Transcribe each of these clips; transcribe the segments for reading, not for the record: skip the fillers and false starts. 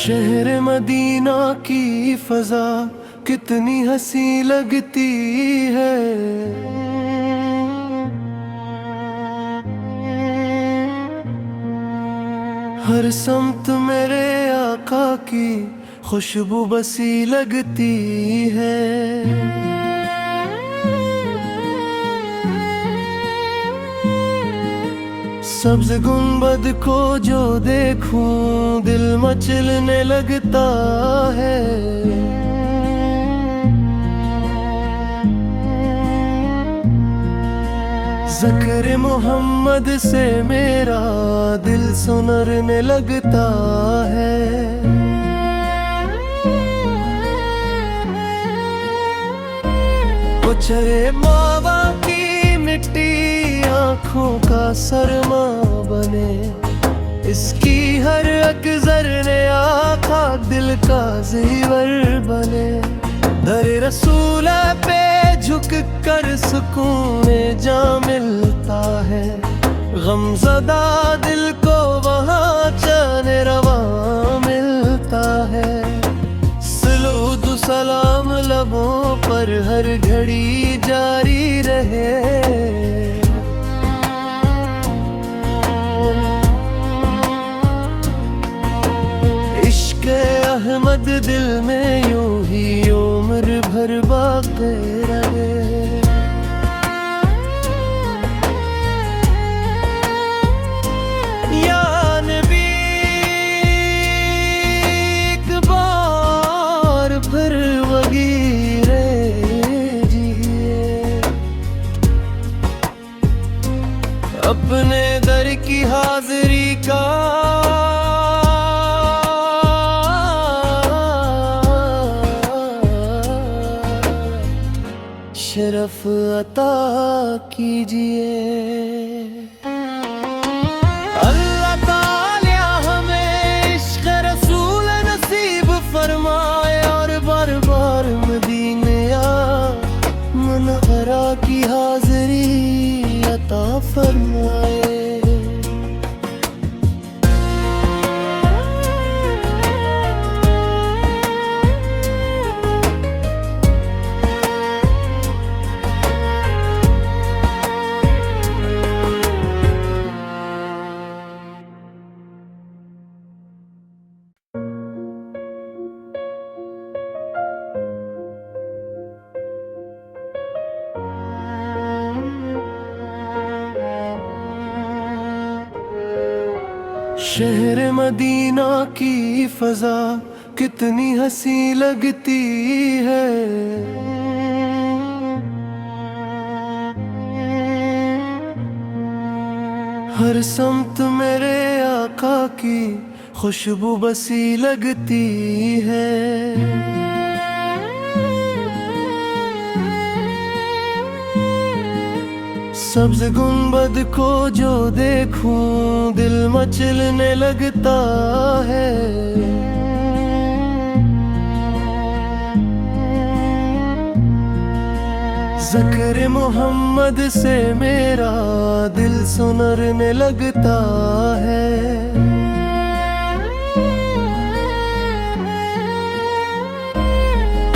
शहर मदीना की फजा कितनी हंसी लगती है। हर समत मेरे आका की खुशबू बसी लगती है। सब्ज गुंबद को जो देखूं दिल मचलने लगता है। ज़िक्र मोहम्मद से मेरा दिल सुनरने लगता है। उछले माँ बाप की मिट्टी आँखों का सरमा बने, इसकी हर एक ज़र्रे आँखा दिल का ज़ीवर बने। दर रसूल पे झुक कर सुकून जा मिलता है। गमज़दा दिल को वहाँ चैन रवा मिलता है। सलूद सलाम लबों पर हर घड़ी जारी रहे। इश्क़ अहमद दिल में यूं ही उम्र भर बाक़ी रहे। या नबी एक बार फिर वगीरे जिए, अपने दर की हाज़िरी का शरफ अता कीजिए। अल्लाह ताला हमें इश्क़ रसूल नसीब फरमाए और बार बार मदीने मुनव्वरा की हाज़िरी अता फरमाए। शहर मदीना की फजा कितनी हंसी लगती है। हर समत मेरे आका की खुशबू बसी लगती है। सब्ज गुंबद को जो देखूं दिल मचलने लगता है। ज़िक्र मोहम्मद से मेरा दिल सुनरने लगता है।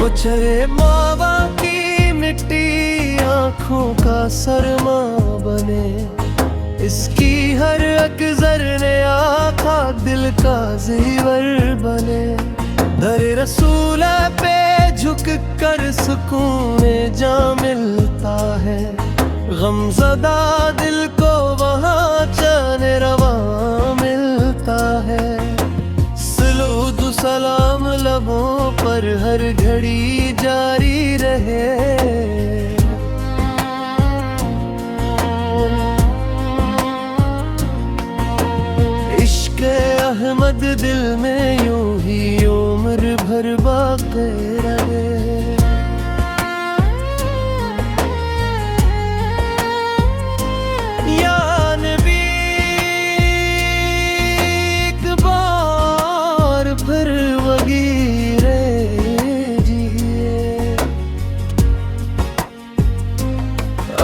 उछले माँ बाप की मिट्टी आँखों का सरमा बने, इसकी हर एक ज़र्रे आँखा दिल का ज़ीवर बने। दर रसूल पे झुक कर सुकून जा मिलता है। गमज़दा दिल को वहाँ चैन रवा मिलता है। सलूद सलाम लबों पर हर घड़ी जारी रहे। इश्क़ अहमद दिल में यूं ही उम्र भर बाक़ी रहे। या नबी एक बार फिर वगीरे जिए,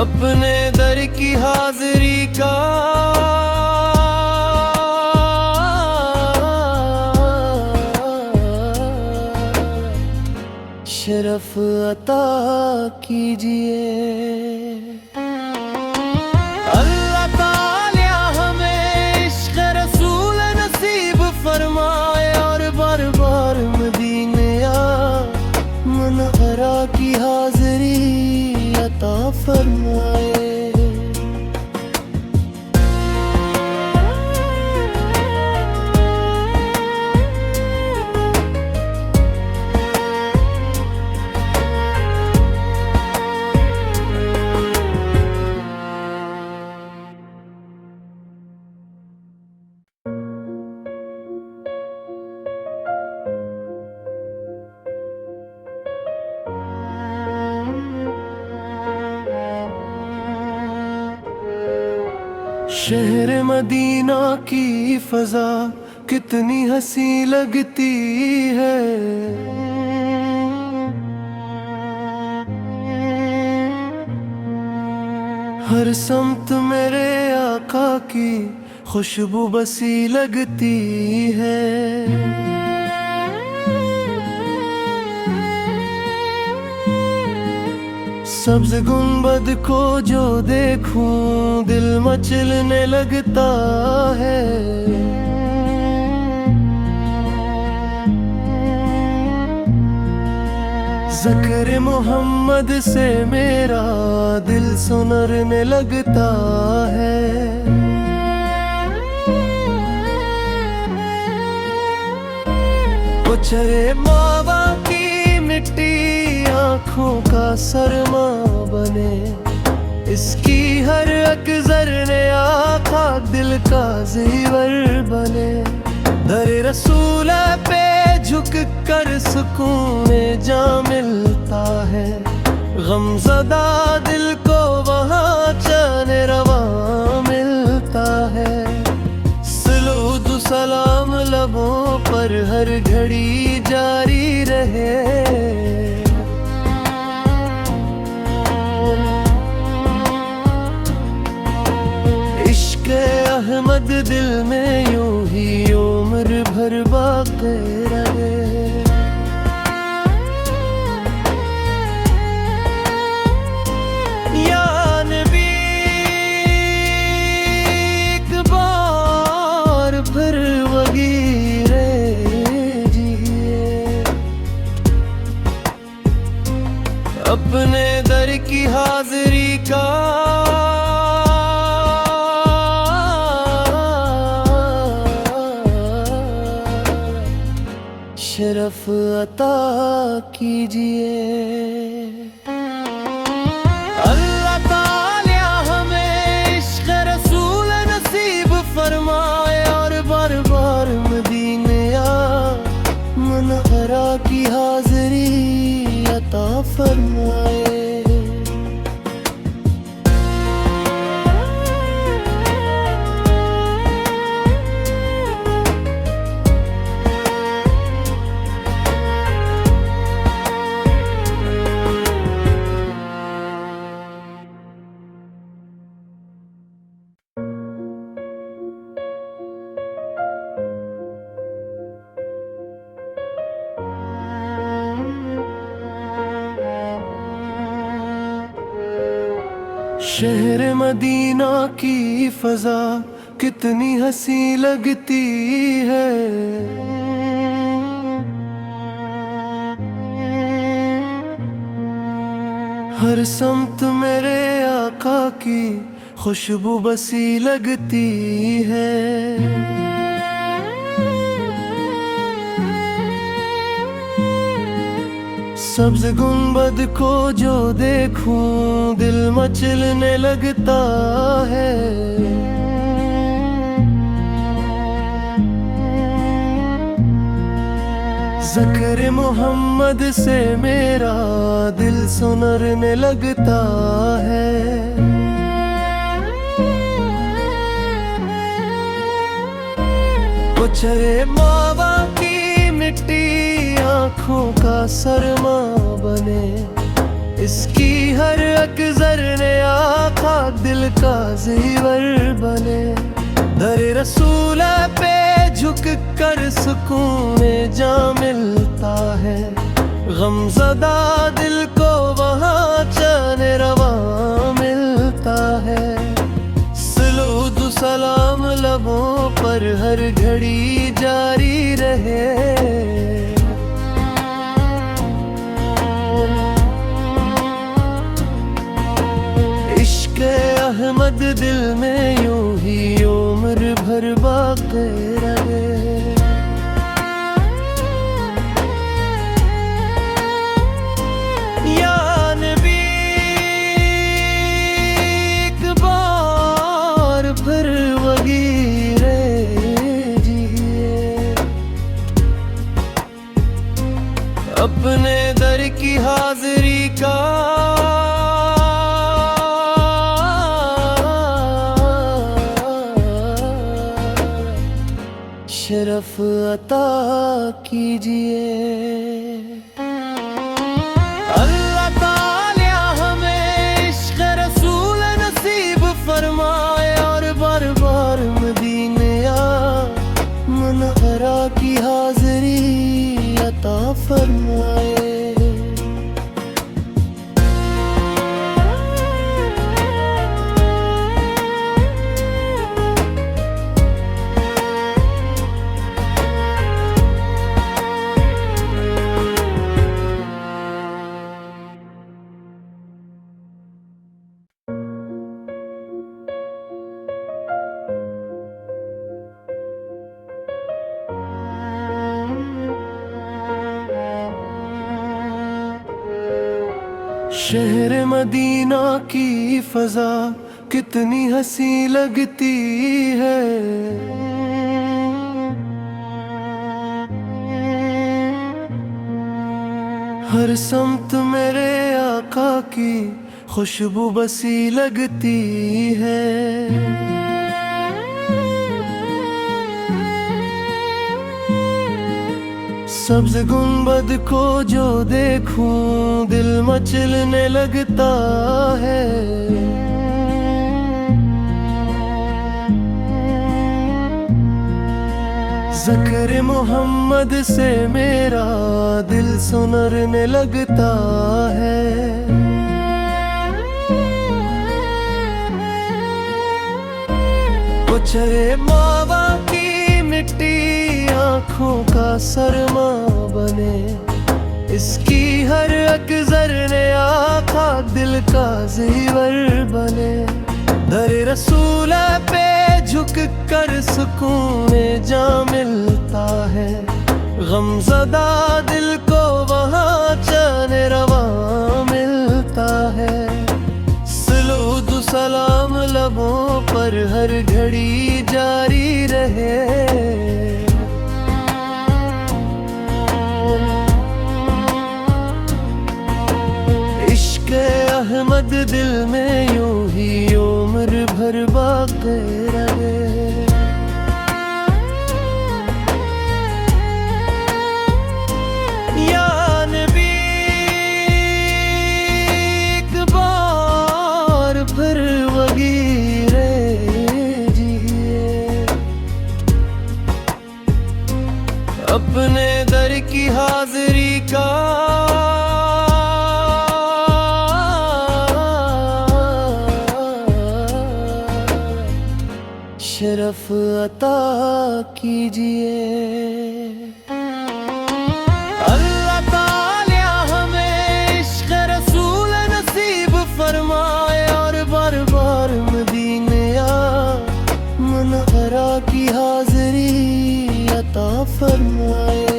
अपने दर की हाज़िरी का शरफ अता कीजिए। अल्लाह ताला हमें इश्क़ रसूल नसीब फरमाए और बार बार मदीने मनहरा की हाज़री अता फरमाए। शहर मदीना की फजा कितनी हंसी लगती है। हर समत मेरे आका की खुशबू बसी लगती है। सब्ज गुंबद को जो देखूं दिल मचलने लगता है। ज़िक्र मोहम्मद से मेरा दिल सुनरने लगता है। उछले माँ बाप की मिट्टी आँखों का सरमा बने, इसकी हर एक ज़र्रे आँखा दिल का ज़ीवर बने। दर रसूल पे झुक कर सुकून जा मिलता है। गमज़दा दिल को वहाँ चैन रवा मिलता है। सलूद सलाम लबों पर हर घड़ी जारी रहे। इश्क़ अहमद दिल में यूं ही उम्र भर बाक़ी रहे। या नबी एक बार फिर वगीरे जिए। अपने दर की हाज़री का शरफ अता कीजिए। अल्लाह ताला हमें इश्क़ रसूल नसीब फरमाए और बार बार मदीने मनहरा की हाज़री अता फरमाए। शहर मदीना की फजा कितनी हंसी लगती है। हर समत मेरे आका की खुशबू बसी लगती है। सब्ज गुंबद को जो देखूं दिल मचलने लगता है। ज़िक्र मोहम्मद से मेरा दिल सुनरने लगता है। उछले माँ बाप की मिट्टी आँखों का सरमा बने, इसकी हर एक ज़र्रे आँखा दिल का ज़ीवर बने। दर रसूल पे झुक कर सुकून जा मिलता है। गमज़दा दिल को वहाँ चैन रवा मिलता है। सलूद सलाम लबों पर हर घड़ी जारी रहे। इश्क़ अहमद दिल में यूं ही उम्र भर बाक़ी रहे। या नबी एक बार फिर वगीरे जिए, अपने दर की हाज़िरी का शरफ अता कीजिए। अल्लाह ताला हमें इश्क़ रसूल नसीब फरमाए और बार बार मदीने मुनव्वरा की हाज़िरी अता फरमाए। शहर मदीना की फ़ज़ा कितनी हंसी लगती है। हर समत मेरे आका की खुशबू बसी लगती है। सब्ज़ गुंबद को जो देखूं दिल मचलने लगता है। ज़िक्र मोहम्मद से मेरा दिल सुनरने लगता है। कुचरे मावा की मिट्टी आँखों का सरमा बने, इसकी हर एक ज़र्रे आँखा दिल का ज़ीवर बने। दर रसूल पे झुक कर सुकून जा मिलता है। गमज़दा दिल को वहाँ चैन रवा मिलता है। सलूद सलाम लबों पर हर घड़ी जारी रहे। इश्क़ अहमद दिल में यूं ही उम्र भर बाक़ी रहे। या नबी एक बार फिर वगीरे जिए, अपने दर की हाज़िरी का शरफ अता कीजिए। अल्लाह ताला हमें इश्क़ रसूल नसीब फरमाए और बार बार मदीने मुनव्वरा की हाज़िरी अता फरमाए।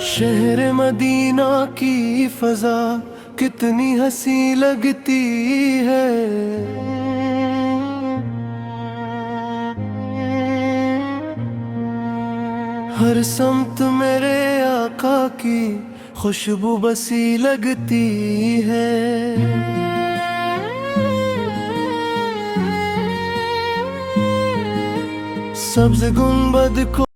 शहर मदीना की फ़ज़ा कितनी हंसी लगती है। हर समत मेरे आका की खुशबू बसी लगती है। सब्ज गुंबद को